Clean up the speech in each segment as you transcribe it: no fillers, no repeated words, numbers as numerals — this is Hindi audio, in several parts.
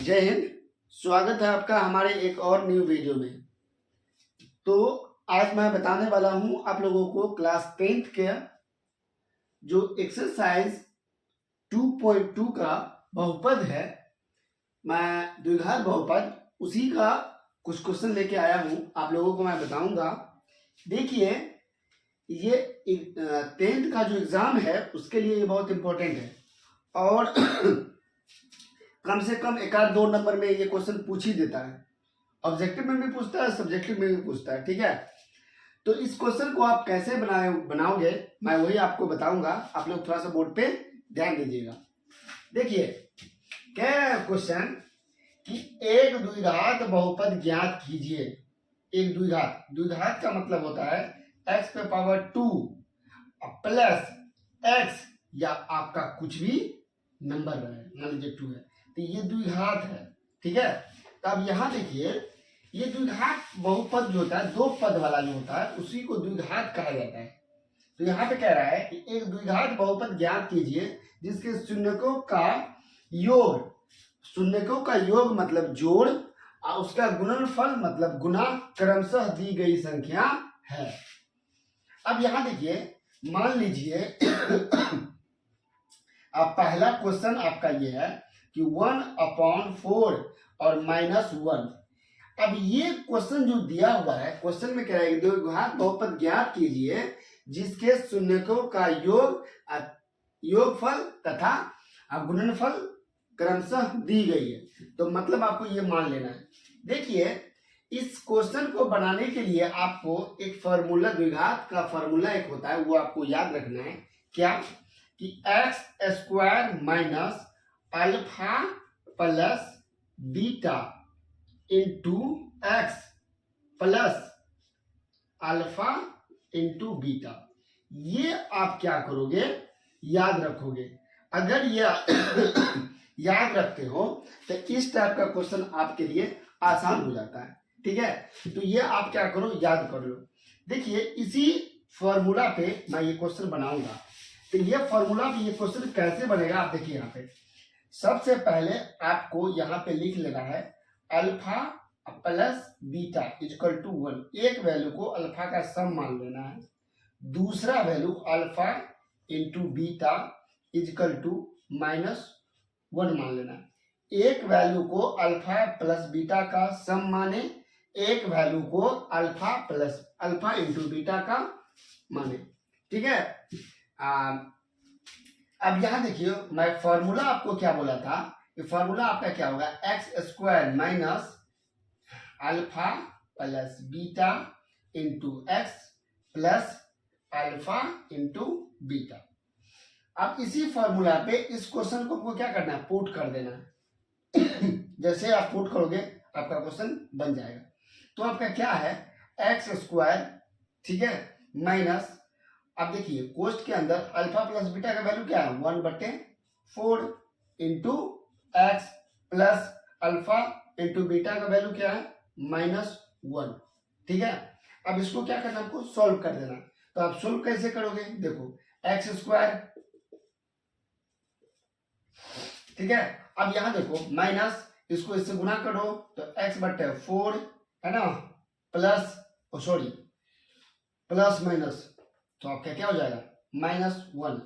जय हिंद। स्वागत है आपका हमारे एक और न्यू वीडियो में। तो आज मैं बताने वाला हूं आप लोगों को क्लास 10th के जो एक्सरसाइज 2.2 का बहुपद है, मैं द्विघात बहुपद, उसी का कुछ क्वेश्चन लेके आया हूं, आप लोगों को मैं बताऊंगा। देखिए, ये 10th का जो एग्जाम है उसके लिए ये बहुत इंपॉर्टेंट है और कम से कम एक आध 2 नंबर में ये क्वेश्चन पूछ ही देता है। ऑब्जेक्टिव में भी पूछता है, सब्जेक्टिव में भी पूछता है। ठीक है, तो इस क्वेश्चन को आप कैसे बनाओगे मैं वही आपको बताऊंगा। आप लोग थोड़ा सा बोर्ड पे ध्यान दीजिएगा। देखिए, क्या है क्वेश्चन कि एक द्विघात बहुपद ज्ञात कीजिए। एक द्विघात का मतलब होता है x पे पावर 2 प्लस x या आपका कुछ भी नंबर है, मान लीजिए 2 है, तो ये द्विघात है। ठीक है, तो अब यहाँ देखिए, ये द्विघात बहुपद जो होता है, दो पद वाला जो होता है, उसी को द्विघात कहा जाता है। तो यहाँ पे कह रहा है कि एक द्विघात बहुपद ज्ञात कीजिए जिसके शून्यकों का योग, शून्यकों का योग मतलब जोड़, और उसका गुणनफल मतलब गुना क्रमशः दी गई संख्या है। अब यहाँ देखिए, मान लीजिए अब पहला क्वेश्चन आपका ये है कि 1/4 और -1। अब ये क्वेश्चन जो दिया हुआ है, क्वेश्चन में कह रहा है कि द्विघात बहुपद ज्ञात कीजिए जिसके शून्यकों का योगफल तथा गुणनफल क्रमशः दी गई है। तो मतलब आपको ये मान लेना है। देखिए, इस क्वेश्चन को बनाने के लिए आपको एक फॉर्मूला, द्विघात का फॉर्मूला एक होता है, वो आपको याद रखना है। क्या कि x² minus alpha plus beta into x plus alpha into beta, ये आप क्या करोगे, याद रखोगे। अगर ये याद रखते हो तो इस टाइप का क्वेश्चन आपके लिए आसान हो जाता है। ठीक है, तो ये आप क्या करो, याद कर लो। देखिए, इसी फॉर्मूला पे मैं ये क्वेश्चन बनाऊंगा। तो ये फॉर्मूला पे ये क्वेश्चन कैसे बनेगा, आप देखिए। यहाँ पे सबसे पहले आपको यहाँ पे लिख लेना है alpha plus beta equal to 1। एक वैल्यू को अल्फा का सम मान लेना है, दूसरा value alpha into beta equal to -1 मान लेना है। एक वैल्यू को अल्फा प्लस बीटा का सम माने, एक वैल्यू को अल्फा इंटू बीटा का माने। ठीक है, अब यहां देखिए, मैं फॉर्मूला आपको क्या बोला था, ये फॉर्मूला आपका क्या होगा, x² minus alpha plus beta into x plus alpha into beta. अब इसी फॉर्मूला पे इस क्वेश्चन को क्या करना है, पुट कर देना है। जैसे आप पुट करोगे आपका क्वेश्चन बन जाएगा। तो आपका क्या है, x², ठीक है, माइनस, अब देखिए कोष्ट के अंदर अल्फा प्लस बीटा का वैल्यू क्या है, 1/4 into x plus alpha into beta का वैल्यू क्या है, -1। ठीक है, अब इसको क्या करना, आपको सॉल्व कर देना। तो आप सॉल्व कैसे करोगे, देखो x², ठीक है, अब यहां देखो माइनस, इसको इससे गुना करो तो x/4 है ना, प्लस प्लस माइनस, तो आपका क्या हो जाएगा, -1।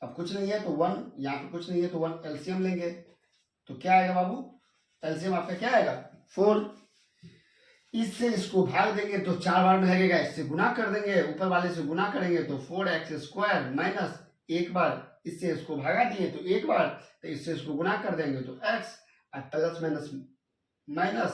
अब कुछ नहीं है तो 1, यहाँ पे कुछ नहीं है तो 1 एलसीएम लेंगे तो क्या आएगा बाबू, एलसीएम आपका क्या आएगा, 4। इससे इसको भाग देंगे तो 4 बार में लगेगा, इससे गुना कर देंगे, ऊपर वाले से गुना करेंगे तो 4x² माइनस, एक बार इससे इसको भागा दिए तो एक बार, तो इससे इसको गुना कर देंगे तो x, प्लस माइनस माइनस,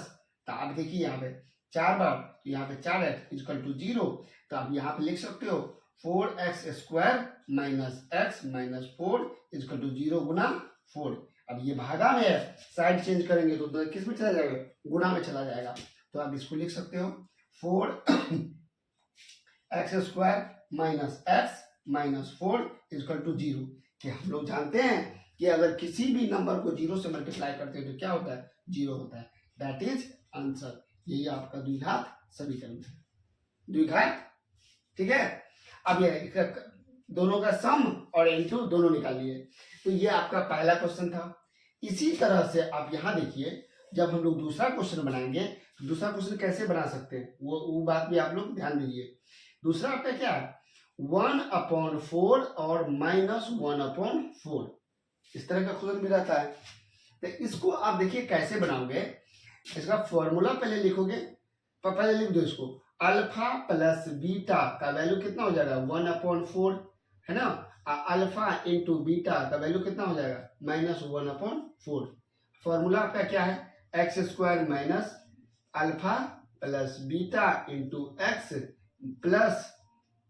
तो आप देखिए यहाँ पे 4 बार, तो यहाँ पे 4x इक्वल टू 0। तो आप यहाँ पे लिख सकते हो 4x² minus x minus 4 equal to 0 गुना 4। अब ये भागा में है, साइड चेंज करेंगे तो किस में चला जाएगा, गुना में चला जाएगा। तो आप इसको लिख सकते हो 4x² minus x minus 4 equal to 0। कि हम लोग जानते हैं कि अगर किसी भी नंबर को 0 से मल्टीप्लाई करते हैं तो क्या होता है, 0 होता है। That is answer. यही आपका द्विघात समीकरण है, द्विघात। ठीक है, अब ये दोनों का सम और इनटू दोनों निकाल लिए। तो ये आपका पहला क्वेश्चन था। इसी तरह से आप यहाँ देखिए, जब हम लोग दूसरा क्वेश्चन बनाएंगे तो दूसरा क्वेश्चन कैसे बना सकते हैं वो बात भी आप लोग ध्यान दीजिए। दूसरा आपका क्या है, 1/4 और -1/4, इस तरह का क्वेश्चन भी रहता है। तो इसको आप देखिए कैसे बनाओगे। इसका फॉर्मूला पहले लिखोगे, पहले लिख दो इसको, अल्फा प्लस बीटा का वैल्यू कितना हो जाएगा 1/4 है ना, अल्फा इंटू बीटा का वैल्यू कितना हो जाएगा -1/4। फॉर्मूला आपका क्या है, x² minus alpha plus beta into x plus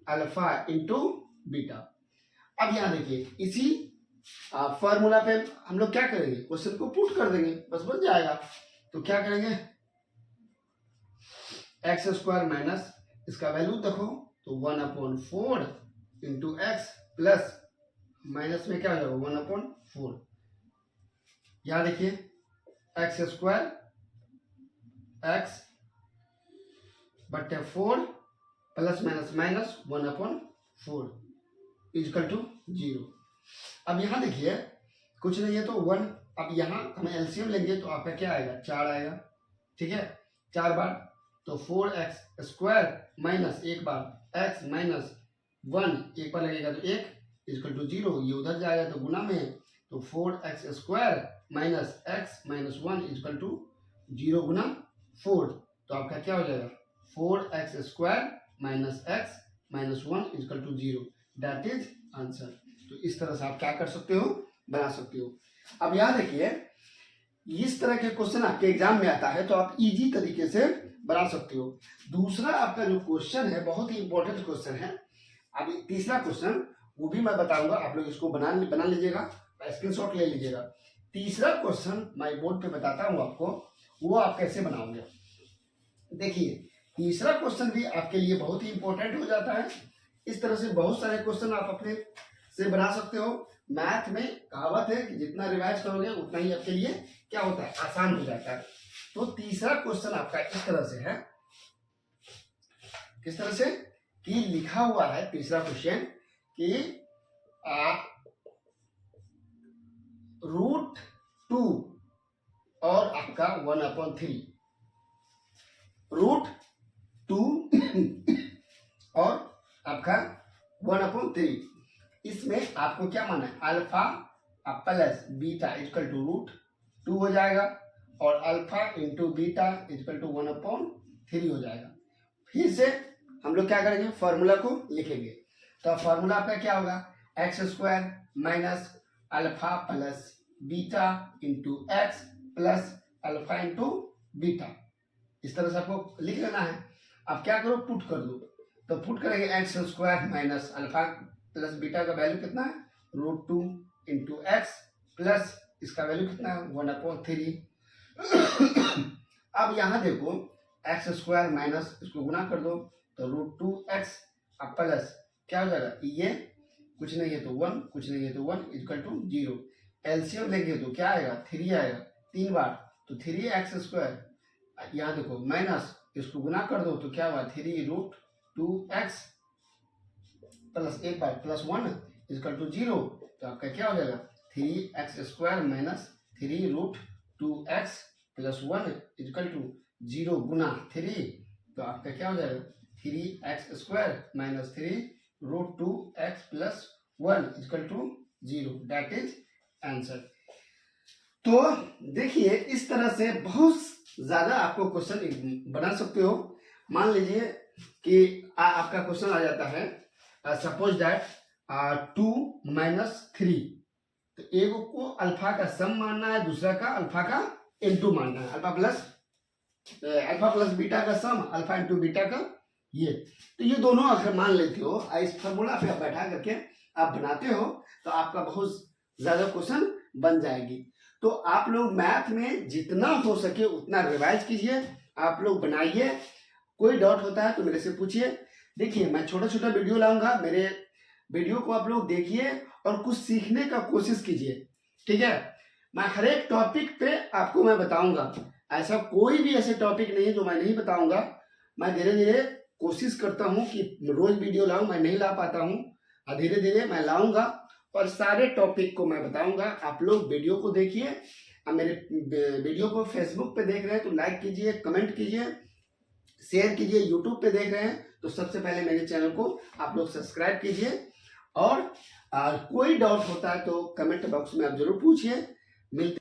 alpha into beta. अब यहाँ देखिए, इसी फॉर्मूला पे हम लोग क्या करेंगे, क्वेश्चन को पुट कर देंगे, बस बन जाएगा। तो क्या करेंगे, x² माइनस इसका वैल्यू देखो तो 1/4 इंटू एक्स प्लस माइनस में क्या हो जाएगा 1/4। यहां देखिए x² x बटे 4 plus minus minus 1/4 equal to 0। अब यहां देखिए कुछ नहीं है तो 1, अब यहाँ हम एलसीएम लेंगे तो आपका क्या आएगा 4 आएगा, ठीक है, 4 बार तो 4x² माइनस एक बार x माइनस 1 एक बार लगेगा तो 1 इजकल टू 0, ये उधर जाएगा तो गुना में, तो 4x² minus x minus 1 equal to 0 गुना 4, तो आपका क्या हो जाएगा 4x² minus x minus 1 equal to 0, that is answer. तो इस तरह से आप क्या कर सकते हो, बना सकते हो। अब यहाँ देखिए, इस तरह के क्वेश्चन आपके एग्जाम में आता है तो आप इजी तरीके से बना सकते हो। दूसरा आपका जो क्वेश्चन है बहुत ही इंपॉर्टेंट क्वेश्चन है। अब तीसरा क्वेश्चन वो भी मैं बताऊंगा, आप लोग इसको बना लीजिएगा, स्क्रीनशॉट ले लीजिएगा। तीसरा क्वेश्चन मैं बोर्ड पे बताता हूँ आपको, वो आप कैसे बनाओगे। देखिए तीसरा क्वेश्चन भी आपके लिए बहुत ही इंपॉर्टेंट हो जाता है। इस तरह से बहुत सारे क्वेश्चन आप अपने से बना सकते हो। मैथ में कहावत है कि जितना रिवाइज करोगे उतना ही आपके लिए क्या होता है, आसान हो जाता है। तो तीसरा क्वेश्चन आपका इस तरह से है, किस तरह से कि लिखा हुआ है तीसरा क्वेश्चन कि √2 और आपका 1/3, √2 और आपका 1/3, इसमें आपको क्या माना है, alpha plus beta equal to √2 हो जाएगा और alpha into beta equal to 1/3 हो जाएगा। फिर से हम लोग क्या करेंगे, फॉर्मूला को लिखेंगे। तो फॉर्मूला आपका क्या होगा, x² minus alpha plus beta into x plus alpha into beta, इस तरह से आपको लिख लेना है। अब क्या करो, पुट कर दो, तो पुट करेंगे x² minus alpha plus beta का वैल्यू कितना है √2 इंटू एक्स प्लस इसका वैल्यू कितना है 1/3। अब यहाँ देखो x² माइनस इसको गुना कर दो तो √2x अब प्लस क्या हो जाएगा, ये कुछ नहीं है तो 1, कुछ नहीं है तो 1 इक्वल टू 0। एलसीएम लेंगे तो क्या आएगा 3 आएगा, 3 बार तो 3x², यहाँ देखो माइनस इसको गुना कर दो तो क्या हुआ 3√2x प्लस एक बार प्लस 1 इक्वल टू 0, तो आपका क्या हो जाएगा 3x² minus 3√2x plus 1 equal to 0 गुना 3, तो आपका क्या हो जाएगा 3x² minus 3√2x plus 1 equal to 0, that is answer. तो देखिए इस तरह से बहुत ज्यादा आपको क्वेश्चन बना सकते हो। मान लीजिए कि आपका क्वेश्चन आ जाता है सपोज दैट 2 - 3, तो एक को अल्फा का सम मानना है, दूसरा का अल्फा का इनटू मानना है, अल्फा प्लस बीटा का सम, अल्फा इंटू बीटा का ये, तो ये दोनों अगर मान लेते हो इस फॉर्मूला पे आप बैठा करके आप बनाते हो तो आपका बहुत ज्यादा क्वेश्चन बन जाएगी। तो आप लोग मैथ में जितना हो सके उतना रिवाइज कीजिए, आप लोग बनाइए। कोई डाउट होता है तो मेरे से पूछिए। देखिए मैं छोटा छोटा वीडियो लाऊंगा, मेरे वीडियो को आप लोग देखिए और कुछ सीखने का कोशिश कीजिए, ठीक है। मैं हर एक टॉपिक पे आपको मैं बताऊंगा, ऐसा कोई भी ऐसे टॉपिक नहीं है जो मैं नहीं बताऊंगा। मैं धीरे धीरे कोशिश करता हूं कि रोज वीडियो लाऊं, मैं नहीं ला पाता हूं, धीरे धीरे मैं लाऊंगा और सारे टॉपिक को मैं बताऊंगा। आप लोग वीडियो को देखिए। अब मेरे वीडियो को फेसबुक पे देख रहे हैं तो लाइक कीजिए, कमेंट कीजिए, शेयर कीजिए। यूट्यूब पे देख रहे हैं तो सबसे पहले मेरे चैनल को आप लोग सब्सक्राइब कीजिए। और कोई डाउट होता है तो कमेंट बॉक्स में आप जरूर पूछिए। मिलते